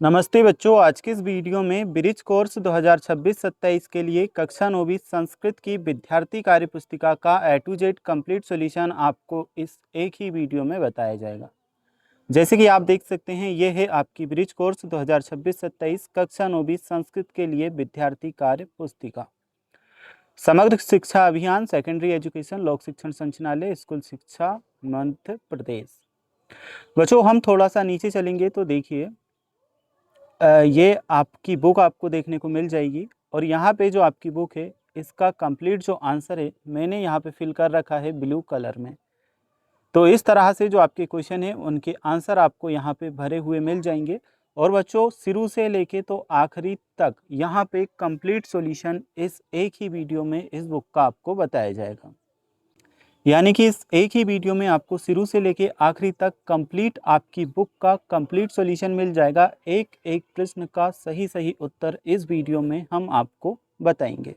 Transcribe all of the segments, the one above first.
नमस्ते बच्चों, आज की इस वीडियो में ब्रिज कोर्स 2026-27 के लिए कक्षा 9वीं संस्कृत की विद्यार्थी कार्य पुस्तिका का A to Z complete solution आपको इस एक ही वीडियो में बताया जाएगा। जैसे कि आप देख सकते हैं, ये है आपकी ब्रिज कोर्स 2026-27 कक्षा 9वीं संस्कृत के लिए विद्यार्थी कार्य पुस्तिका। समग्र शिक्षा अभियान, सेकेंडरी एजुकेशन, लोक शिक्षण संचालय, स्कूल शिक्षा मध्य प्रदेश। बच्चों, हम थोड़ा सा नीचे चलेंगे तो देखिए ये आपकी बुक आपको देखने को मिल जाएगी और यहाँ पे जो आपकी बुक है इसका कंप्लीट जो आंसर है मैंने यहाँ पे फिल कर रखा है ब्लू कलर में। तो इस तरह से जो आपके क्वेश्चन है उनके आंसर आपको यहाँ पे भरे हुए मिल जाएंगे और बच्चों शुरू से लेके तो आखिरी तक यहाँ पे कंप्लीट सॉल्यूशन इस एक ही वीडियो में इस बुक का आपको बताया जाएगा। यानी कि इस एक ही वीडियो में आपको शुरू से लेके आखिरी तक कंप्लीट आपकी बुक का कंप्लीट सॉल्यूशन मिल जाएगा। एक एक प्रश्न का सही सही उत्तर इस वीडियो में हम आपको बताएंगे।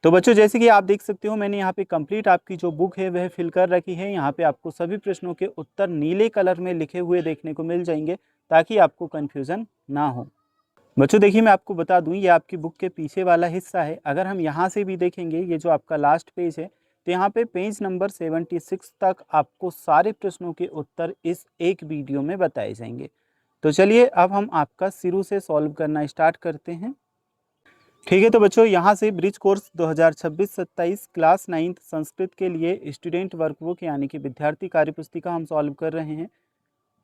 तो बच्चों, जैसे कि आप देख सकते हो मैंने यहाँ पे कंप्लीट आपकी जो बुक है वह फिल कर रखी है। यहाँ पे आपको सभी प्रश्नों के उत्तर नीले कलर में लिखे हुए देखने को मिल जाएंगे ताकि आपको कन्फ्यूज़न ना हो। बच्चों देखिए, मैं आपको बता दूं, ये आपकी बुक के पीछे वाला हिस्सा है। अगर हम यहाँ से भी देखेंगे, ये जो आपका लास्ट पेज है, तो यहाँ पे पेज नंबर 76 तक आपको सारे प्रश्नों के उत्तर इस एक वीडियो में बताए जाएंगे। तो चलिए अब हम आपका शुरू से सॉल्व करना स्टार्ट करते हैं। ठीक है, तो बच्चों यहाँ से bridge course 2026-27 class 9th Sanskrit के लिए स्टूडेंट वर्कबुक यानी कि विद्यार्थी कार्य पुस्तिका हम सॉल्व कर रहे हैं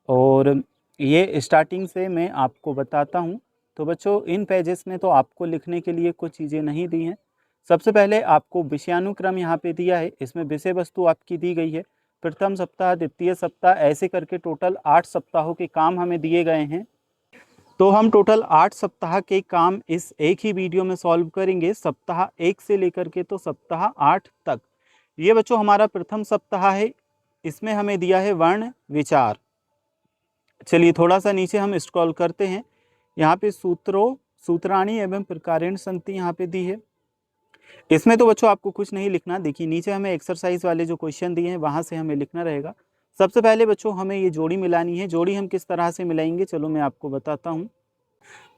और ये स्टार्टिंग से मैं आपको बताता हूँ। तो बच्चों, इन पेजेस में तो आपको लिखने के लिए कुछ चीज़ें नहीं दी हैं। सबसे पहले आपको विषयानुक्रम यहाँ पे दिया है, इसमें विषय वस्तु आपकी दी गई है। प्रथम सप्ताह, द्वितीय सप्ताह, ऐसे करके टोटल 8 सप्ताहों के काम हमें दिए गए हैं। तो हम टोटल 8 सप्ताह के काम इस एक ही वीडियो में सॉल्व करेंगे, सप्ताह 1 से लेकर के तो सप्ताह 8 तक। ये बच्चों हमारा प्रथम सप्ताह है, इसमें हमें दिया है वर्ण विचार। चलिए थोड़ा सा नीचे हम स्क्रॉल करते हैं। यहाँ पे सूत्राणी एवं प्रकारेण संति यहाँ पे दी है। इसमें तो बच्चों आपको कुछ नहीं लिखना। देखिए नीचे हमें एक्सरसाइज वाले जो क्वेश्चन दिए हैं वहां से हमें लिखना रहेगा। सबसे पहले बच्चों हमें ये जोड़ी मिलानी है। जोड़ी हम किस तरह से मिलाएंगे, चलो मैं आपको बताता हूँ।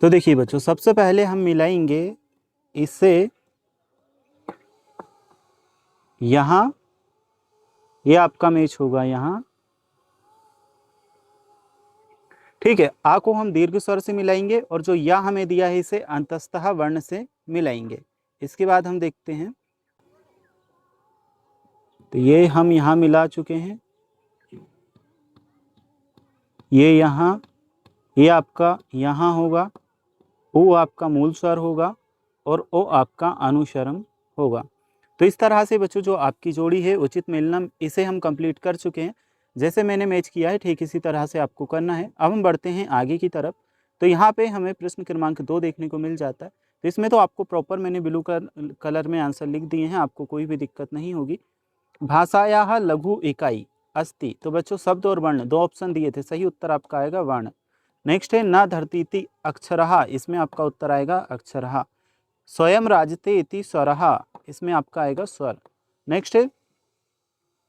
तो देखिए बच्चों, सबसे पहले हम मिलाएंगे इसे यहाँ, ये आपका मैच होगा यहाँ। ठीक है, आ को हम दीर्घ स्वर से मिलाएंगे और जो या हमें दिया है इसे अंतस्तः वर्ण से मिलाएंगे। इसके बाद हम देखते हैं, तो ये हम यहाँ मिला चुके हैं, ये यहाँ, ये आपका यहाँ होगा, ओ आपका मूल स्वर होगा और ओ आपका अनुश्रम होगा। तो इस तरह से बच्चों जो आपकी जोड़ी है उचित मिलना, इसे हम कंप्लीट कर चुके हैं। जैसे मैंने मैच किया है ठीक इसी तरह से आपको करना है। अब हम बढ़ते हैं आगे की तरफ। तो यहाँ पे हमें प्रश्न क्रमांक 2 देखने को मिल जाता है। तो इसमें तो आपको प्रॉपर मैंने ब्लू कलर में आंसर लिख दिए हैं, आपको कोई भी दिक्कत नहीं होगी। भाषायाः लघु इकाई अस्ति। तो बच्चों शब्द और वर्ण 2 ऑप्शन दिए थे, सही उत्तर आपका आएगा वर्ण। नेक्स्ट है न धरतीति अक्षरः, इसमें आपका उत्तर आएगा अक्षरः। स्वयं राजते इति स्वरः, इसमें आपका आएगा स्वर। नेक्स्ट है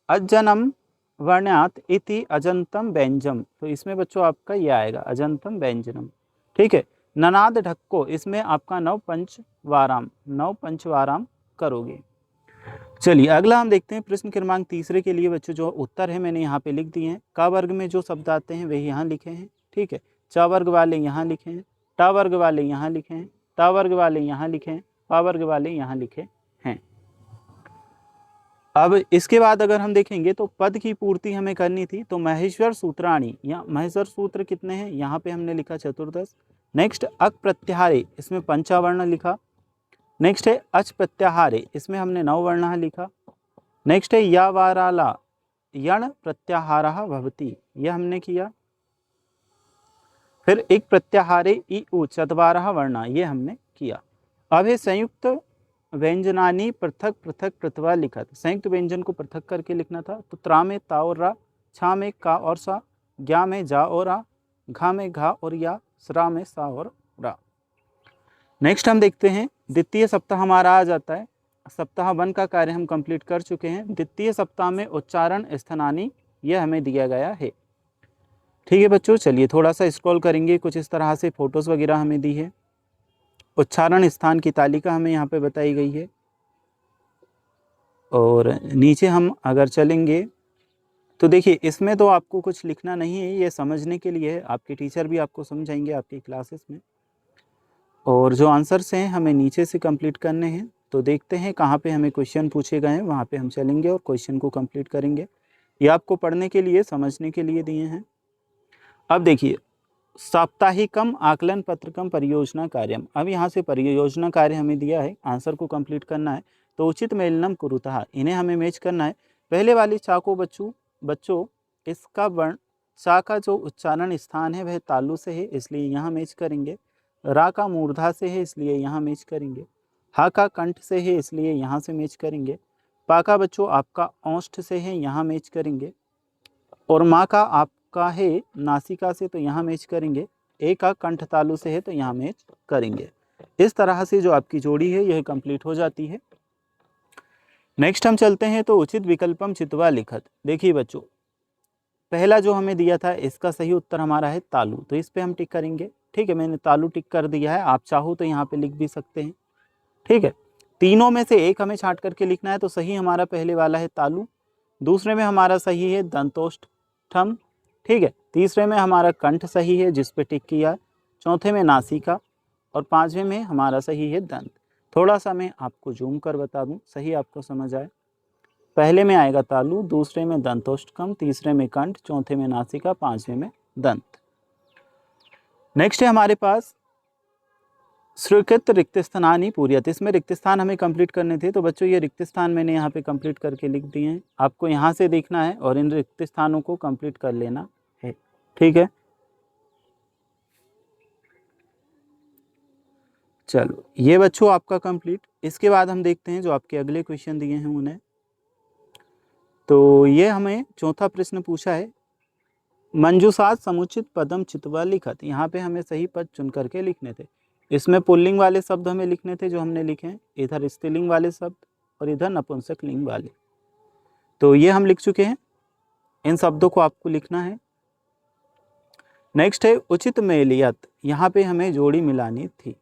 अजनम वर्ण्यात इति अजंतम व्यंजम, तो इसमें बच्चों आपका ये आएगा अजंतम व्यंजनम। ठीक है, ननाद ढक्को, इसमें आपका नव पंचवाराम करोगे। चलिए अगला हम देखते हैं प्रश्न क्रमांक 3 के लिए बच्चों जो उत्तर है मैंने यहाँ पे लिख दिए हैं। क वर्ग में जो शब्द आते हैं वही यहाँ लिखे हैं। ठीक है, च वर्ग वाले यहाँ लिखे हैं, ट वर्ग वाले यहाँ लिखे हैं, त वर्ग वाले यहाँ लिखे हैं, प वर्ग वाले यहाँ लिखे हैं। अब इसके बाद अगर हम देखेंगे तो पद की पूर्ति हमें करनी थी। तो महेश्वर सूत्राणी, या महेश्वर सूत्र कितने हैं, यहाँ पे हमने लिखा 14। नेक्स्ट अक प्रत्याहारे, इसमें पंचावर्ण लिखा। नेक्स्ट है अच प्रत्याहारे, इसमें हमने 9 वर्ण लिखा। नेक्स्ट है या वाराला यण प्रत्याहारः भवति, यह हमने किया। फिर एक प्रत्याहारे इ उ चत्वारः वर्णा, ये हमने किया। अब है संयुक्त व्यंजनानि पृथक पृथक कृत्वा लिखा था। संयुक्त व्यंजन को पृथक करके लिखना था। तो त्रा में ता और रा, छा में का और सा, ज्ञा में जा और आ, घा में घा और या, सरा में सा और रा। नेक्स्ट हम देखते हैं द्वितीय सप्ताह हमारा आ जाता है। सप्ताह 1 का कार्य हम कंप्लीट कर चुके हैं। द्वितीय सप्ताह में उच्चारण स्थानानी, यह हमें दिया गया है। ठीक है बच्चों, चलिए थोड़ा सा स्क्रॉल करेंगे। कुछ इस तरह से फोटोज़ वगैरह हमें दी है। उच्चारण स्थान की तालिका हमें यहाँ पे बताई गई है। और नीचे हम अगर चलेंगे तो देखिए इसमें तो आपको कुछ लिखना नहीं है, ये समझने के लिए है। आपके टीचर भी आपको समझाएंगे आपकी क्लासेस में। और जो आंसर्स हैं हमें नीचे से कंप्लीट करने हैं। तो देखते हैं कहाँ पे हमें क्वेश्चन पूछे गए हैं, वहाँ पे हम चलेंगे और क्वेश्चन को कंप्लीट करेंगे। ये आपको पढ़ने के लिए, समझने के लिए दिए हैं। अब देखिए, साप्ताहिकम आकलन पत्रकम परियोजना कार्यम। अब यहाँ से परियोजना कार्य हमें दिया है, आंसर को कंप्लीट करना है। तो उचित मेलनम कुरुतः, इन्हें हमें मैच करना है। पहले वाली चा को बच्चों इसका वर्ण, चा का जो उच्चारण स्थान है वह तालु से है, इसलिए यहाँ मैच करेंगे। रा का मूर्धा से है, इसलिए यहाँ मैच करेंगे। हा का कंठ से है, इसलिए यहाँ से मैच करेंगे। पा का बच्चों आपका औष्ठ से है, यहाँ मैच करेंगे। और माँ का आपका है नासिका से, तो यहाँ मैच करेंगे। ए का कंठ तालु से है, तो यहाँ मैच करेंगे। इस तरह से जो आपकी जोड़ी है यह कंप्लीट हो जाती है। नेक्स्ट हम चलते हैं तो उचित विकल्पम चित्वा लिखत। देखिए बच्चों, पहला जो हमें दिया था इसका सही उत्तर हमारा है तालु, तो इस पे हम टिक करेंगे। ठीक है, मैंने तालु टिक कर दिया है, आप चाहो तो यहाँ पे लिख भी सकते हैं। ठीक है, तीनों में से एक हमें छांट करके लिखना है, तो सही हमारा पहले वाला है तालु। दूसरे में हमारा सही है दंतोष्ठम। ठीक है, तीसरे में हमारा कंठ सही है जिस पे टिक किया। चौथे में नासिका। और पांचवें में हमारा सही है दंत। थोड़ा सा मैं आपको जूम कर बता दूं, सही आपको समझ आए। पहले में आएगा तालु, दूसरे में दंतोष्ठकम, तीसरे में कंठ, चौथे में नासिका, पांचवें में दंत। नेक्स्ट है हमारे पास स्वीकृत रिक्त स्थानानि पूर्यत। इसमें रिक्त स्थान हमें कंप्लीट करने थे, तो बच्चों ये रिक्त स्थान मैंने यहाँ पे कंप्लीट करके लिख दिए हैं। आपको यहाँ से देखना है और इन रिक्त स्थानों को कंप्लीट कर लेना है। ठीक है, चलो ये बच्चों आपका कंप्लीट। इसके बाद हम देखते हैं जो आपके अगले क्वेश्चन दिए हैं उन्हें। तो ये हमें चौथा प्रश्न पूछा है, मंजूषात समुचित पदम चित्वा लिखत। यहाँ पे हमें सही पद चुन करके लिखने थे। इसमें पुल्लिंग वाले शब्द हमें लिखने थे जो हमने लिखे हैं, इधर स्त्रीलिंग वाले शब्द और इधर नपुंसक लिंग वाले। तो ये हम लिख चुके हैं, इन शब्दों को आपको लिखना है। नेक्स्ट है उचित मेलियत। यहाँ पे हमें जोड़ी मिलानी थी।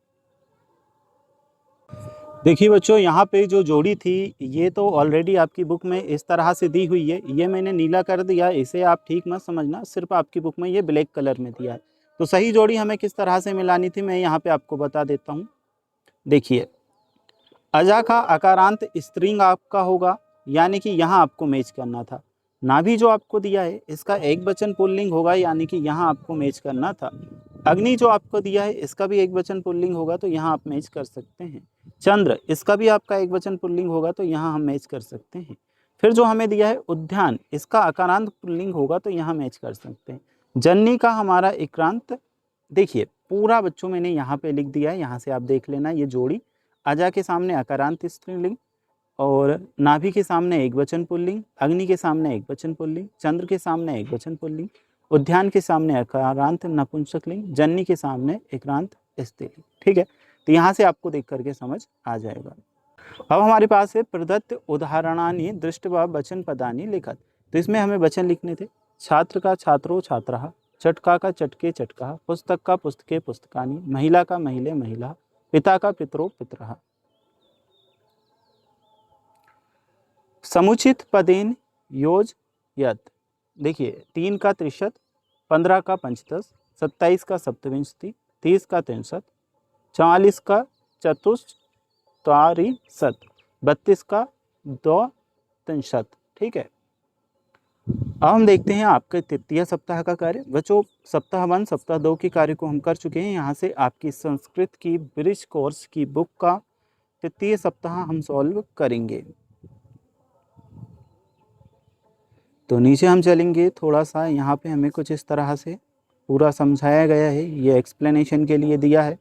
देखिए बच्चों, यहाँ पे जो जोड़ी थी ये तो ऑलरेडी आपकी बुक में इस तरह से दी हुई है। ये मैंने नीला कर दिया, इसे आप ठीक मत समझना, सिर्फ आपकी बुक में ये ब्लैक कलर में दिया है। तो सही जोड़ी हमें किस तरह से मिलानी थी मैं यहाँ पे आपको बता देता हूँ। देखिए, अजा का अकारांत स्त्रीलिंग आपका होगा, यानी कि यहाँ आपको मैच करना था। नाभि जो आपको दिया है इसका एक वचन पुल्लिंग होगा, यानी कि यहाँ आपको मैच करना था। अग्नि जो आपको दिया है इसका भी एक वचन पुल्लिंग होगा, तो यहाँ आप मैच कर सकते हैं। चंद्र, इसका भी आपका एक वचन पुल्लिंग होगा, तो यहाँ हम मैच कर सकते हैं। फिर जो हमें दिया है उद्यान, इसका अकारांत पुल्लिंग होगा, तो यहाँ मैच कर सकते हैं। जन्नी का हमारा इक्रांत, देखिए पूरा बच्चों मैंने यहाँ पे लिख दिया है, यहाँ से आप देख लेना। ये जोड़ी अजा के सामने अकारांत स्त्रीलिंग, और नाभि के सामने एक वचन पुल्लिंग, अग्नि के सामने एक वचन पुल्लिंग, चंद्र के सामने एक वचन पुल्लिंग, उद्यान के सामने अकारांत नपुंसकलिंग, जन्नी के सामने एकांत स्त्रीलिंग। ठीक है, तो यहाँ से आपको देख करके समझ आ जाएगा। अब हमारे पास है प्रदत्त उदाहरणानि दृष्ट्वा वचन पदानि लिखत। तो इसमें हमें वचन लिखने थे। छात्र का छात्रो छात्रः, चटका का चटके चटका, पुस्तक का पुस्तके पुस्तकानि, महिला का महिले महिला, पिता का पितरो पितरः। समुचित पदेन योज यत। देखिए 3 का त्रिशत, 15 का पंचदश, 27 का सप्तविंशति, 30 का 63, 44 का चतुस्त्वारिशत, 32 का द्वित्रिशत। ठीक है, अब हम देखते हैं आपके तृतीय सप्ताह का कार्य। बच्चों सप्ताह 1 सप्ताह 2 के कार्य को हम कर चुके हैं। यहाँ से आपकी संस्कृत की ब्रिज कोर्स की बुक का तृतीय सप्ताह हम सॉल्व करेंगे। तो नीचे हम चलेंगे थोड़ा सा, यहाँ पे हमें कुछ इस तरह से पूरा समझाया गया है, ये एक्सप्लेनेशन के लिए दिया है।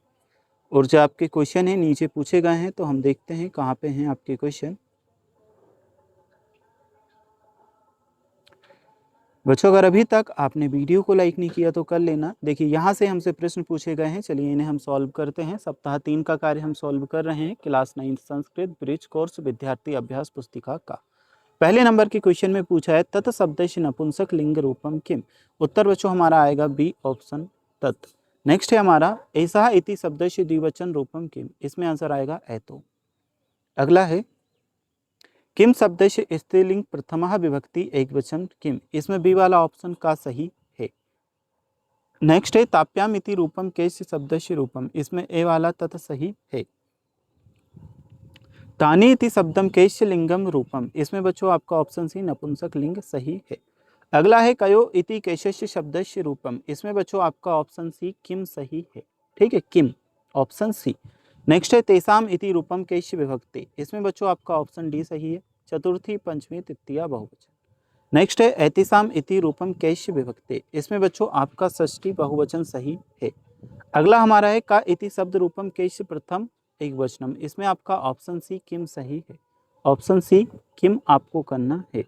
और जो आपके क्वेश्चन हैं नीचे पूछे गए हैं, तो हम देखते हैं कहाँ पे हैं आपके क्वेश्चन। बच्चों अगर अभी तक आपने वीडियो को लाइक नहीं किया तो कर लेना। देखिए यहाँ से हमसे प्रश्न पूछे गए हैं, चलिए इन्हें हम सॉल्व करते हैं। सप्ताह 3 का कार्य हम सॉल्व कर रहे हैं, क्लास 9 संस्कृत ब्रिज कोर्स विद्यार्थी अभ्यास पुस्तिका का। पहले नंबर के क्वेश्चन में पूछा है तत् शब्दश नपुंसक लिंग रूपम किम। उत्तर बच्चों हमारा आएगा बी ऑप्शन तत्। नेक्स्ट है हमारा ऐसा इति शब्दश द्विवचन रूपम किम, इसमें आंसर आएगा एतो। अगला है किम शब्दश स्त्रीलिंग प्रथमा विभक्ति एक वचन किम, इसमें बी वाला ऑप्शन का सही है। नेक्स्ट है ताप्याम इति रूपम कैसे शब्दश रूपम, इसमें ए वाला तत् सही है। तानी इति शब्दम कैश्य लिंगम रूपम, इसमें बच्चों आपका ऑप्शन सी नपुंसक लिंग सही है। अगला है कयो इति कैशस्य शब्दस्य रूपम, इसमें बच्चों आपका ऑप्शन सी किम सही है। ठीक है, किम ऑप्शन सी। नेक्स्ट है तेसाम इति रूपम कैश्य विभक्ति, इसमें बच्चों आपका ऑप्शन डी सही है, चतुर्थी पंचमी तृतीया बहुवचन। नेक्स्ट है ऐतिसाम इति रूपम कैश्य विभक्ति, इसमें बच्चों आपका षष्ठी बहुवचन सही है। अगला हमारा है का इति शब्द रूपम कैश्य प्रथम एक वचनम, इसमें आपका ऑप्शन सी किम सही है। ऑप्शन सी किम आपको करना है।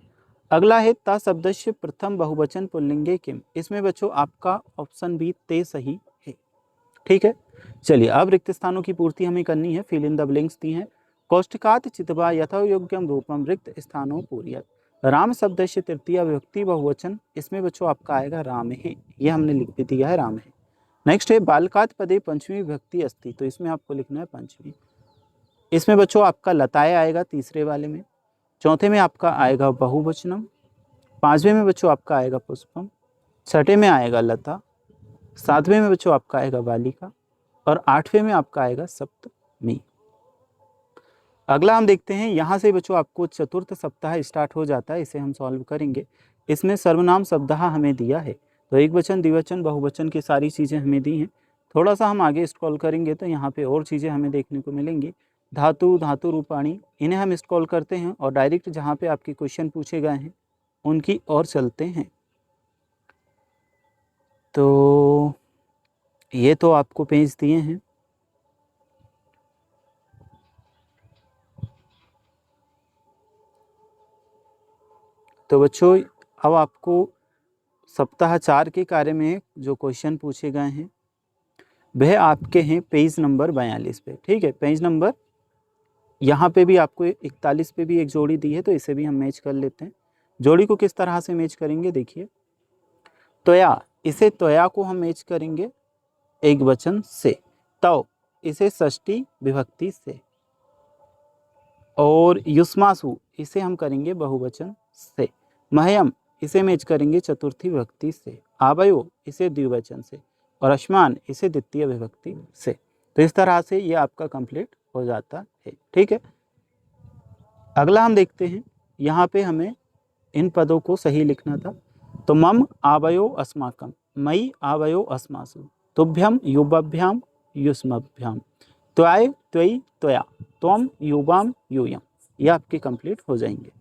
अगला है ता शब्दस्य प्रथम बहुवचन पुल्लिंगे किम, इसमें बच्चों आपका ऑप्शन बी ते सही है। ठीक है, चलिए अब रिक्त स्थानों की पूर्ति हमें करनी है। फिल इन द ब्लैंक्स दी हैं। कोष्ठकात चितवा यथोयोग्यम रूपम रिक्त स्थानों पूर्यत। राम शब्दस्य तृतीय विभक्ति बहुवचन, इसमें बच्चों आपका आएगा राम है, ये हमने लिख भी दिया है राम है। नेक्स्ट है बालकात पदे पंचमी विभक्ति अस्ति, तो इसमें आपको लिखना है पंचमी। इसमें बच्चों आपका लताए आएगा तीसरे वाले में। चौथे में आपका आएगा बहुवचनम। पांचवें में बच्चों आपका आएगा पुष्पम। छठे में आएगा लता। सातवें में बच्चों आपका आएगा बालिका। और आठवें में आपका आएगा सप्तमी। अगला हम देखते हैं, यहाँ से बच्चों आपको चतुर्थ सप्ताह स्टार्ट हो जाता है, इसे हम सॉल्व करेंगे। इसमें सर्वनाम सप्ताह हमें दिया है, तो एक वचन द्विवचन बहुवचन की सारी चीज़ें हमें दी हैं। थोड़ा सा हम आगे स्क्रॉल करेंगे तो यहाँ पे और चीज़ें हमें देखने को मिलेंगी। धातु, धातु रूपाणी, इन्हें हम स्क्रॉल करते हैं और डायरेक्ट जहाँ पे आपके क्वेश्चन पूछे गए हैं उनकी ओर चलते हैं। तो ये तो आपको पेज दिए हैं। तो बच्चों अब आपको सप्ताह 4 के कार्य में जो क्वेश्चन पूछे गए हैं वह आपके हैं पेज नंबर 42 पे। ठीक है, पेज नंबर यहाँ पे भी आपको 41 पे भी एक जोड़ी दी है, तो इसे भी हम मैच कर लेते हैं। जोड़ी को किस तरह से मैच करेंगे, देखिए त्वया, इसे त्वया को हम मैच करेंगे एक वचन से। तव इसे षष्ठी विभक्ति से। और युष्मासु इसे हम करेंगे बहुवचन से। मह्यम इसे मैच करेंगे चतुर्थी विभक्ति से। आवयो इसे द्विवचन से। और अश्मान इसे द्वितीय विभक्ति से। तो इस तरह से ये आपका कंप्लीट हो जाता है। ठीक है, अगला हम देखते हैं, यहाँ पे हमें इन पदों को सही लिखना था। तो मम आवयो अस्माकम, मई आवयो अस्मासु, तुभ्यम युवभ्याम युष्मभ्याम, त्वाय त्वयि त्वया, त्वम युवाम यूयम, ये आपके कंप्लीट हो जाएंगे।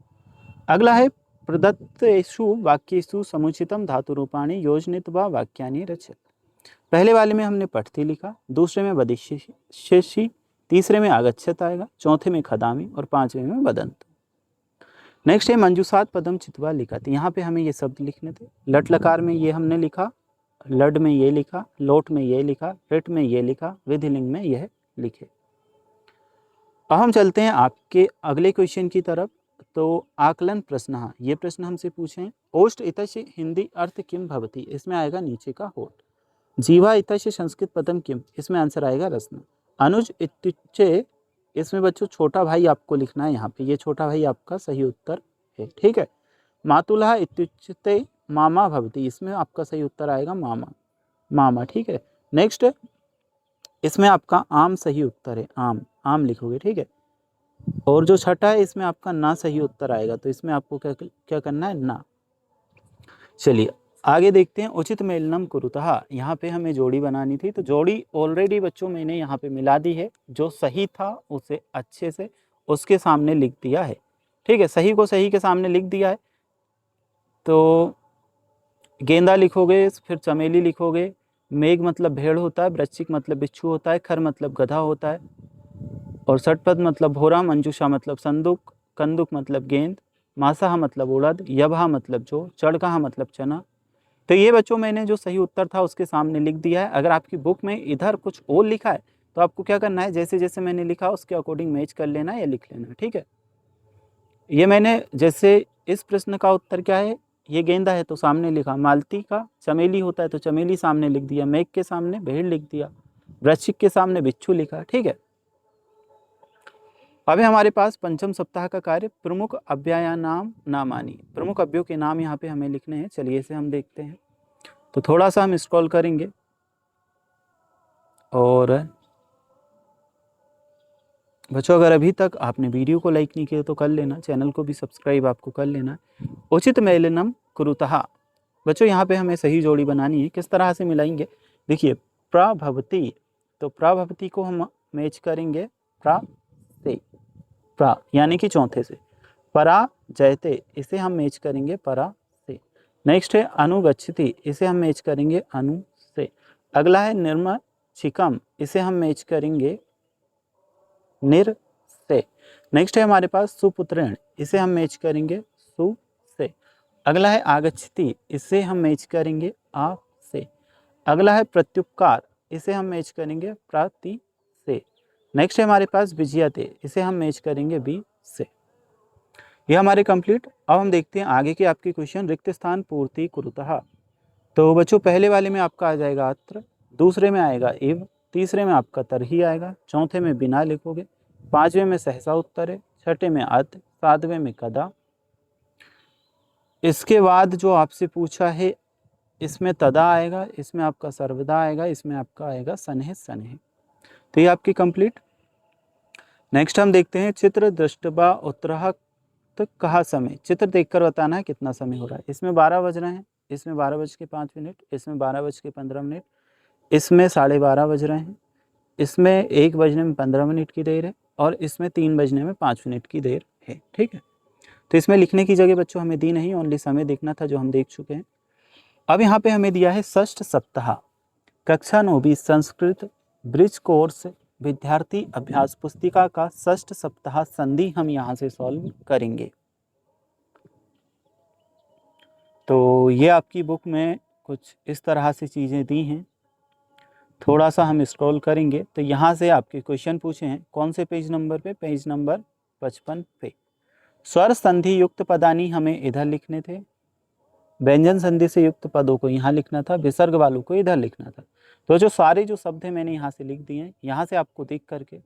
अगला है प्रदत्तेषु वाक्येषु समुचितम धातु रूपाणि योजयित्वा वाक्यानि रचयत। पहले वाले में हमने पठति लिखा, दूसरे में वदिष्यसि, तीसरे में आगच्छत आएगा, चौथे में खदामी और पांचवें में वदंत। नेक्स्ट है मंजूसात पदम चित्वा लिखत, यहाँ पे हमें ये शब्द लिखने थे। लट लकार में ये हमने लिखा, लड में ये लिखा, लोट में ये लिखा, रिट में ये लिखा, विधिलिंग में यह लिखे। अब हम चलते हैं आपके अगले क्वेश्चन की तरफ। तो आकलन प्रश्न, ये प्रश्न हमसे पूछे हैं। ओष्ठ इतस्य हिंदी अर्थ किम भवति, इसमें आएगा नीचे का होठ। जीवा इतस्य संस्कृत पदम किम, इसमें आंसर आएगा रत्न। अनुज इत्युच्चे, इसमें बच्चों छोटा भाई आपको लिखना है यहाँ पे, ये छोटा भाई आपका सही उत्तर है। ठीक है, मातुलः इत्युच्यते मामा भवति, इसमें आपका सही उत्तर आएगा मामा, मामा। ठीक है, नेक्स्ट इसमें आपका आम सही उत्तर है, आम, आम लिखोगे। ठीक है, और जो छठा है इसमें आपका ना सही उत्तर आएगा, तो इसमें आपको क्या करना है, ना। चलिए आगे देखते हैं। उचित मेलनम कुरुतः, यहाँ पे हमें जोड़ी बनानी थी, तो जोड़ी ऑलरेडी बच्चों मैंने यहाँ पे मिला दी है। जो सही था उसे अच्छे से उसके सामने लिख दिया है। ठीक है, सही को सही के सामने लिख दिया है। तो गेंदा लिखोगे, फिर चमेली लिखोगे, मेघ मतलब भेड़ होता है, वृश्चिक मतलब बिच्छू होता है, खर मतलब गधा होता है, और षटपद मतलब भोरा, मंजूषा मतलब संदूक, कंदुक मतलब गेंद, मासाहा मतलब उड़द, यभा मतलब जो, चड़काहा मतलब चना। तो ये बच्चों मैंने जो सही उत्तर था उसके सामने लिख दिया है। अगर आपकी बुक में इधर कुछ और लिखा है तो आपको क्या करना है, जैसे जैसे मैंने लिखा उसके अकॉर्डिंग मैच कर लेना या लिख लेना। ठीक है, ये मैंने जैसे इस प्रश्न का उत्तर क्या है, ये गेंदा है तो सामने लिखा, मालती का चमेली होता है तो चमेली सामने लिख दिया, मेघ के सामने भेड़ लिख दिया, वृश्चिक के सामने बिच्छू लिखा। ठीक है, अभी हमारे पास पंचम सप्ताह का कार्य प्रमुख अव्यय नाम नामानी, प्रमुख अव्ययों के नाम यहाँ पे हमें लिखने हैं। चलिए इसे हम देखते हैं। तो थोड़ा सा हम स्क्रॉल करेंगे और बच्चों अगर अभी तक आपने वीडियो को लाइक नहीं किया तो कर लेना, चैनल को भी सब्सक्राइब आपको कर लेना। उचित मेलनम कुरुतः, बच्चों यहाँ पे हमें सही जोड़ी बनानी है। किस तरह से मिलाएंगे, देखिए प्रभवती, तो प्रभवती को हम मैच करेंगे प्रा से, प्रा यानी कि चौथे से। परा जयते, इसे हम मैच करेंगे परा से। नेक्स्ट है अनुगच्छति, इसे हम मैच करेंगे अनु से। अगला है निर्म छिकम, इसे हम मैच करेंगे निर से। नेक्स्ट है हमारे पास सुपुत्रेण, इसे हम मैच करेंगे सु से। अगला है आगच्छति, इसे हम मैच करेंगे आ से। अगला है प्रत्युपकार, इसे हम मैच करेंगे प्राति से। नेक्स्ट है हमारे पास विजयते, इसे हम मैच करेंगे बी से। ये हमारे कंप्लीट। अब हम देखते हैं आगे के आपके क्वेश्चन। रिक्त स्थान पूर्ति कुरुतः, तो बच्चों पहले वाले में आपका आ जाएगा अत्र, दूसरे में आएगा एव, तीसरे में आपका तरही आएगा, चौथे में बिना लिखोगे, पांचवें में सहसा उत्तर है, छठे में अत, सातवें में कदा। इसके बाद जो आपसे पूछा है इसमें तदा आएगा, इसमें आपका सर्वदा आएगा, इसमें आपका आएगा सनेह सनेह। तो ये आपकी कंप्लीट। नेक्स्ट हम देखते हैं चित्र दृष्टवा उत्तराहत कहा समय, चित्र देखकर बताना है कितना समय हो रहा है। इसमें 12 बज रहे हैं, इसमें 12:05, इसमें 12:15, इसमें 12:30 बज रहे हैं, इसमें 1 बजने में 15 मिनट की देर है और इसमें 3 बजने में 5 मिनट की देर है। ठीक है, तो इसमें लिखने की जगह बच्चों हमें दी नहीं, ओनली समय देखना था जो हम देख चुके हैं। अब यहाँ पे हमें दिया है षष्ठ सप्ताह कक्षा 9वीं संस्कृत ब्रिज कोर्स विद्यार्थी अभ्यास पुस्तिका का षष्ठ सप्ताह संधि हम यहाँ से सॉल्व करेंगे। तो ये आपकी बुक में कुछ इस तरह से चीज़ें दी हैं। थोड़ा सा हम स्क्रॉल करेंगे तो यहाँ से आपके क्वेश्चन पूछे हैं। कौन से पेज नंबर पे, पेज नंबर 55 पे। स्वर संधि युक्त पदानी हमें इधर लिखने थे, व्यंजन संधि से युक्त पदों को यहाँ लिखना था, विसर्ग वालों को इधर लिखना था। तो जो सारे जो शब्द हैं मैंने यहाँ से लिख दिए हैं, यहाँ से आपको देख करके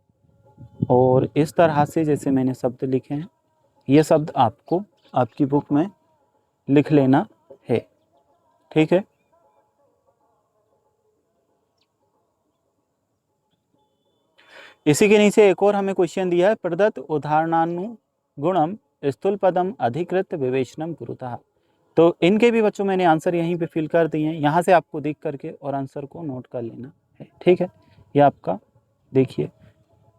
और इस तरह से जैसे मैंने शब्द लिखे हैं ये शब्द आपको आपकी बुक में लिख लेना है। ठीक है, इसी के नीचे एक और हमें क्वेश्चन दिया है, प्रदत्त उदाहरणानुगुणम स्थूल पदम अधिकृत विवेचनम कुरुतः। तो इनके भी बच्चों मैंने आंसर यहीं पे फिल कर दिए हैं, यहाँ से आपको देख करके और आंसर को नोट कर लेना है। ठीक है, ये आपका देखिए,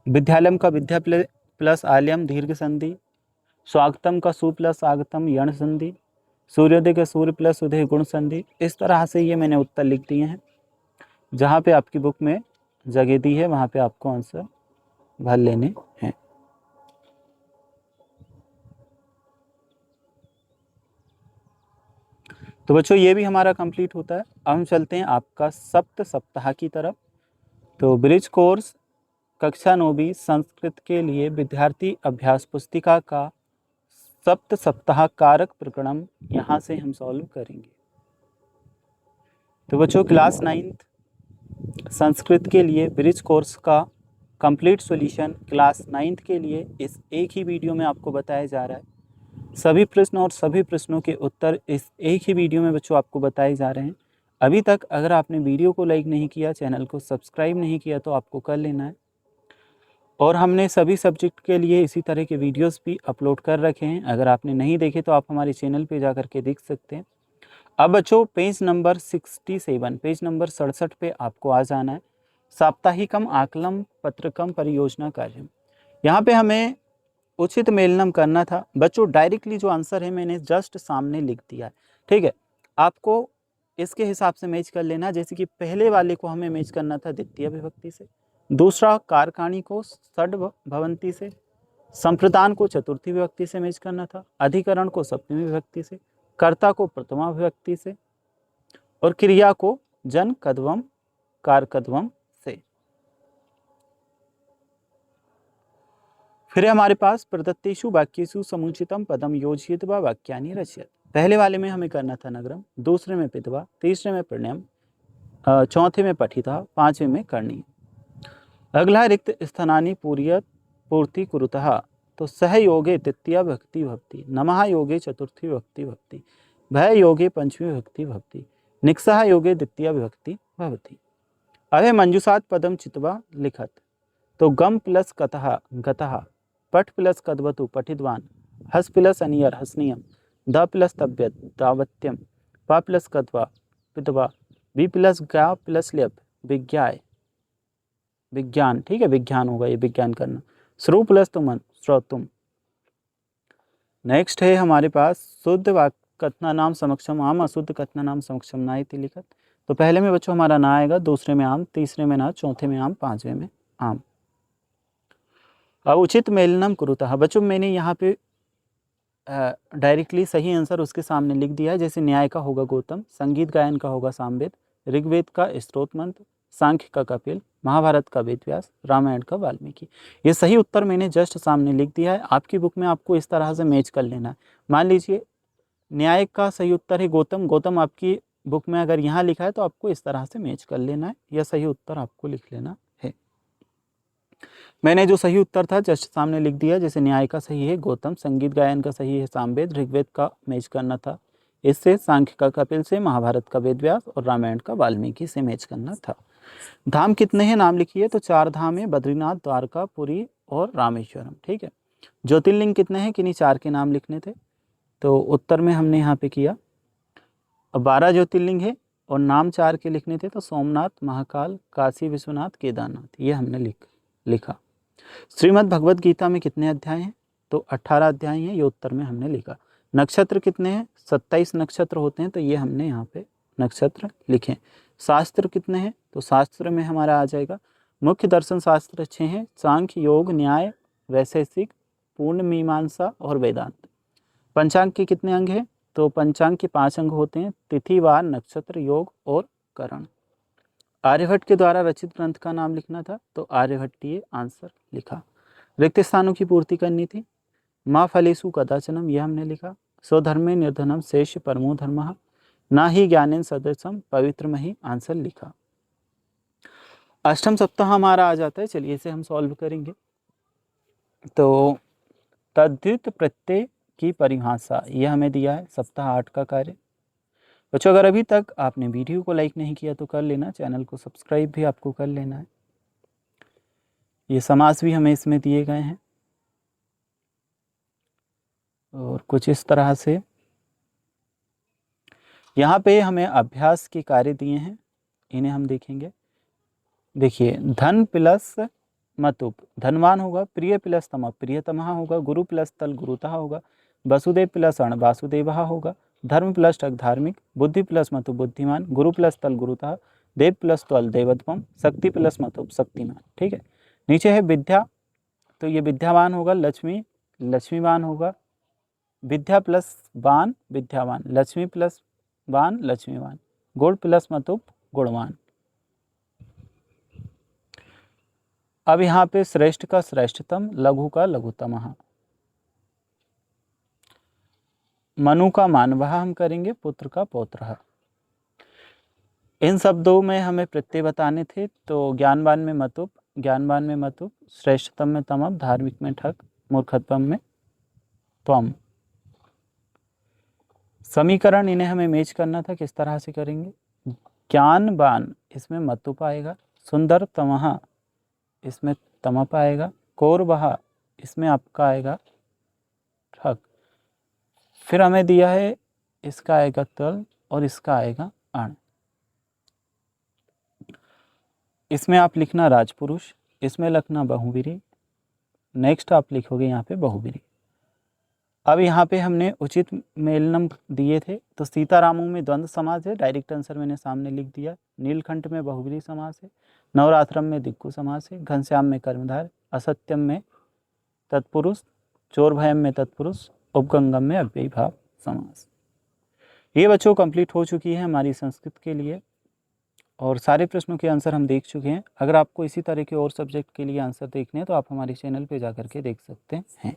विद्यालयम का विद्या प्लस आलयम दीर्घ संधि, स्वागतम का सु प्लस आगतम यण संधि, सूर्योदय का सूर्य प्लस उदय गुण संधि। इस तरह से ये मैंने उत्तर लिख दिए हैं, जहाँ पे आपकी बुक में जगह दी है वहाँ पे आपको आंसर भर लेने हैं। तो बच्चों ये भी हमारा कंप्लीट होता है। अब हम चलते हैं आपका सप्त सप्ताह की तरफ। तो ब्रिज कोर्स कक्षा 9वीं संस्कृत के लिए विद्यार्थी अभ्यास पुस्तिका का सप्त सप्ताह कारक प्रकरण यहाँ से हम सॉल्व करेंगे। तो बच्चों क्लास 9th संस्कृत के लिए ब्रिज कोर्स का कंप्लीट सॉल्यूशन क्लास 9th के लिए इस एक ही वीडियो में आपको बताया जा रहा है। सभी प्रश्न और सभी प्रश्नों के उत्तर इस एक ही वीडियो में बच्चों आपको बताए जा रहे हैं। अभी तक अगर आपने वीडियो को लाइक नहीं किया, चैनल को सब्सक्राइब नहीं किया तो आपको कर लेना है। और हमने सभी सब्जेक्ट के लिए इसी तरह के वीडियोस भी अपलोड कर रखे हैं, अगर आपने नहीं देखे तो आप हमारे चैनल पे जा कर के देख सकते हैं। अब बच्चों पेज नंबर 67, पेज नंबर 67 पे आपको आ जाना है। साप्ताहिकम आकलम पत्रकम परियोजना कार्य, यहाँ पे हमें उचित मेलनम करना था। बच्चों डायरेक्टली जो आंसर है मैंने जस्ट सामने लिख दिया है। ठीक है, आपको इसके हिसाब से मैच कर लेना। जैसे कि पहले वाले को हमें मैच करना था द्वितीय विभक्ति से, दूसरा कारखानी को षड भवंती से, संप्रदान को चतुर्थी विभक्ति से मैच करना था, अधिकरण को सप्तमी विभक्ति से, कर्ता को प्रथमा विभक्ति से और क्रिया को जन कद्वम कार कद्वम से। फिर है हमारे पास प्रदत्तेषु वाक्येषु समुचितम पदम योजयित्वा वाक्यानि रचयत। पहले वाले में हमें करना था नगरम, दूसरे में पित्वा, तीसरे में प्रणयम, चौथे में पठिता, पांचवें में करणी। अगला रिक्त स्थानानि पूर्ति कुरुतः, तो सहयोगे तृतीया विभक्ति भवति, नमः योगे चतुर्थी विभक्ति भवति, भय योगे पंचमी विभक्ति भवति, निक्सह योगे द्वितीया विभक्ति भवति। अब है मंजूषात पदम चित्वा लिखत, तो गम प्लस कतः गतः, पठ प्लस कद्वतु पठितवान, हस प्लस अनियर हसनीयम, द प्लस तब्यत दावत्यम, प प्लस कद्वा पितवा, बी प्लस गा प्लस ल्यप विज्ञाय विज्ञान, ठीक है, विज्ञान होगा, ये विज्ञान करना। श्रु प्लस तुमन श्रोतुम। नेक्स्ट है हमारे पास शुद्ध कथना नाम समक्षम आम, अशुद्ध कथना नाम समक्षम ना इति लिखत। तो पहले में बच्चों हमारा ना आएगा, दूसरे में आम, तीसरे में ना, चौथे में आम, पांचवें में आम। अब उचित मेलनम कुरुतः, बच्चों मैंने यहाँ पे डायरेक्टली सही आंसर उसके सामने लिख दिया है। जैसे न्याय का होगा गौतम, संगीत गायन का होगा सामवेद, ऋग्वेद का स्त्रोत मंत्र, सांख्य का कपिल, महाभारत का वेदव्यास, रामायण का वाल्मीकि। ये सही उत्तर मैंने जस्ट सामने लिख दिया है। आपकी बुक में आपको इस तरह से मैच कर लेना है। मान लीजिए न्याय का सही उत्तर है गौतम, गौतम आपकी बुक में अगर यहाँ लिखा है तो आपको इस तरह से मैच कर लेना है, यह सही उत्तर आपको लिख लेना है। मैंने जो सही उत्तर था जस्ट सामने लिख दिया। जैसे न्याय का सही है गौतम, संगीत गायन का सही है सामवेद, ऋग्वेद का मैच करना था इससे, सांख्य का कपिल से, महाभारत का वेदव्यास और रामायण का वाल्मीकि से मैच करना था। धाम कितने हैं नाम लिखिए, तो 4 धाम है, बद्रीनाथ, द्वारका, पुरी और रामेश्वरम, ठीक है। ज्योतिर्लिंग कितने हैं, किन्हीं 4 के नाम लिखने थे, तो उत्तर में हमने यहाँ पे किया। अब 12 ज्योतिर्लिंग है और नाम 4 के लिखने थे, तो सोमनाथ, महाकाल, काशी विश्वनाथ, केदारनाथ, ये हमने लिखा। श्रीमद् भगवद गीता में कितने अध्याय हैं, तो 18 अध्याय हैं, ये उत्तर में हमने लिखा। नक्षत्र कितने हैं, 27 नक्षत्र होते हैं, तो ये हमने यहाँ पे नक्षत्र लिखे। शास्त्र कितने हैं, तो शास्त्र में हमारा आ जाएगा मुख्य दर्शन शास्त्र 6 हैं, सांख्य, योग, न्याय, वैशेषिक, पूर्ण मीमांसा और वेदांत। पंचांग के कितने अंग हैं, तो पंचांग के 5 अंग होते हैं, तिथि, वार, नक्षत्र, योग और करण। आर्यभट्ट के द्वारा रचित ग्रंथ का नाम लिखना था, तो आर्यभट्टीय आंसर लिखा। रिक्त स्थानों की पूर्ति करनी थी, माँ फलेषु कदाचनम, यह हमने लिखा। स्वधर्मे निर्धनम शेष परमो धर्मः, ना ही ज्ञानेन सदृशम पवित्रमहि, आंसर लिखा। अष्टम सप्ताह हमारा आ जाता है, चलिए इसे हम सॉल्व करेंगे। तो तद्धित प्रत्यय की परिभाषा यह हमें दिया है, सप्ताह 8 का कार्य। बच्चों अगर अभी तक आपने वीडियो को लाइक नहीं किया तो कर लेना, चैनल को सब्सक्राइब भी आपको कर लेना है। ये समास भी हमें इसमें दिए गए हैं और कुछ इस तरह से यहाँ पे हमें अभ्यास के कार्य दिए हैं, इन्हें हम देखेंगे। देखिए धन प्लस मतुप धनवान होगा, प्रिय प्लस तम प्रियतमः होगा, गुरु प्लस तल गुरुतः होगा, वसुदेव प्लस अण वासुदेवः होगा, धर्म प्लस टक धार्मिक, बुद्धि प्लस मतु बुद्धिमान, गुरु प्लस तल गुरुतः, देव प्लस तल देवत्वम, शक्ति प्लस मतुप शक्तिमान, ठीक है। नीचे है विद्या, तो ये विद्यावान होगा, लक्ष्मी लक्ष्मीवान होगा, विद्या प्लस वान विद्यावान, लक्ष्मी प्लस वान लक्ष्मीवान, गुण प्लस मतुप गुणवान। अब यहाँ पे श्रेष्ठ का श्रेष्ठतम, लघु का लघुतम, मनु का मानवः हम करेंगे, पुत्र का पौत्रः। इन शब्दों में हमें प्रत्यय बताने थे, तो ज्ञानवान में मतुप, ज्ञानवान में मतुप, श्रेष्ठतम में तमप, धार्मिक में ठक, मूर्खत्वम में त्वम। समीकरण इन्हें हमें मैच करना था, किस तरह से करेंगे। ज्ञानवान इसमें मतुप आएगा, सुंदर तमः इसमें तमप आएगा, कौरवः इसमें आपका आएगा ठक। फिर हमें दिया है इसका आएगा तल और इसका आएगा अण। इसमें आप लिखना राजपुरुष, इसमें लिखना बहुवीरी, नेक्स्ट आप लिखोगे यहाँ पे बहुवीरी। अब यहाँ पे हमने उचित मेलनम दिए थे, तो सीतारामों में द्वंद्व समास है, डायरेक्ट आंसर मैंने सामने लिख दिया। नीलकंठ में बहुवीरी समास है, नवरात्रम में दिक्कु समास है, घनश्याम में कर्मधार, असत्यम में तत्पुरुष, चोर भयम में तत्पुरुष, उपगंगम में अव्ययी भाव समास। ये बच्चों कंप्लीट हो चुकी है हमारी संस्कृत के लिए। और सारे प्रश्नों के आंसर हम देख चुके हैं। अगर आपको इसी तरह के और सब्जेक्ट के लिए आंसर देखने हैं तो आप हमारे चैनल पे जा कर के देख सकते हैं।